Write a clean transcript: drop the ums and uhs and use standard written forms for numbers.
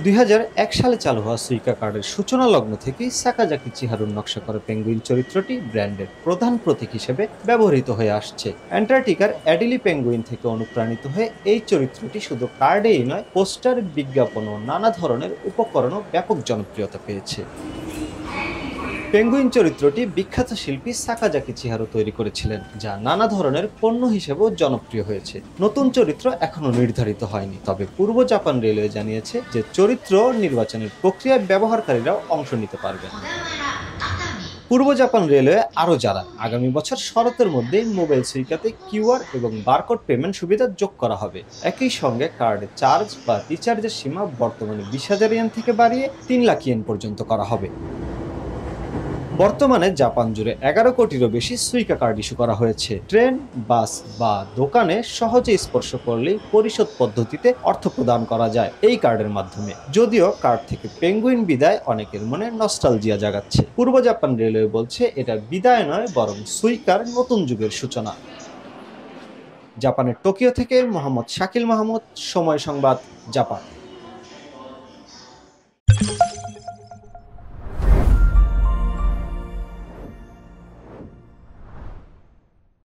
2001 সালে চালু হওয়া সুইকা কার্ডের সূচনা লগ্ন থেকেই সাকাজাকি চিহারুর নকশা করা পেঙ্গুইন চরিত্রটি ব্র্যান্ডের প্রধান প্রতীক হিসেবে ব্যবহৃত হয়ে আসছে। অ্যান্টার্কটিকার অ্যাডিলি পেঙ্গুইন থেকে অনুপ্রাণিত হয়ে এই চরিত্রটি শুধু কার্ডেই নয়, পোস্টার, বিজ্ঞাপন ও নানা ধরনের উপকরণও ব্যাপক জনপ্রিয়তা পেয়েছে। পেঙ্গুইন চরিত্রটি বিখ্যাত শিল্পী সাকাজাকি চিহারু তৈরি করেছিলেন, যা নানা ধরনের পণ্য হিসেবেও জনপ্রিয় হয়েছে। নতুন চরিত্র এখনো নির্ধারিত হয়নি, তবে পূর্ব জাপান রেলওয়ে জানিয়েছে যে চরিত্র নির্বাচনের প্রক্রিয়ায় ব্যবহারকারীরাও অংশ নিতে পারবেন। পূর্ব জাপান রেলওয়ে আরও জানান, আগামী বছর শরতের মধ্যেই মোবাইল সুইকাতে কিউআর এবং বারকোড পেমেন্ট সুবিধা যোগ করা হবে। একই সঙ্গে কার্ডে চার্জ বা রিচার্জের সীমা বর্তমানে 20,000 ইয়েন থেকে বাড়িয়ে 3 লাখ ইয়েন পর্যন্ত করা হবে। বর্তমানে জাপান জুড়ে 11 কোটিরও বেশি সুইকা কার্ড ইস্যু করা হয়েছে। ট্রেন, বাস বা দোকানে সহজে স্পর্শ করলেই পরিশোধ পদ্ধতিতে অর্থ প্রদান করা যায় এই কার্ডের মাধ্যমে। যদিও কার্ড থেকে পেঙ্গুইন বিদায় অনেকের মনে নস্টালজিয়া জাগাচ্ছে, পূর্ব জাপান রেলওয়ে বলছে এটা বিদায় নয়, বরং সুইকার নতুন যুগের সূচনা। জাপানের টোকিও থেকে মোহাম্মদ শাকিল মাহমুদ, সময় সংবাদ, জাপান।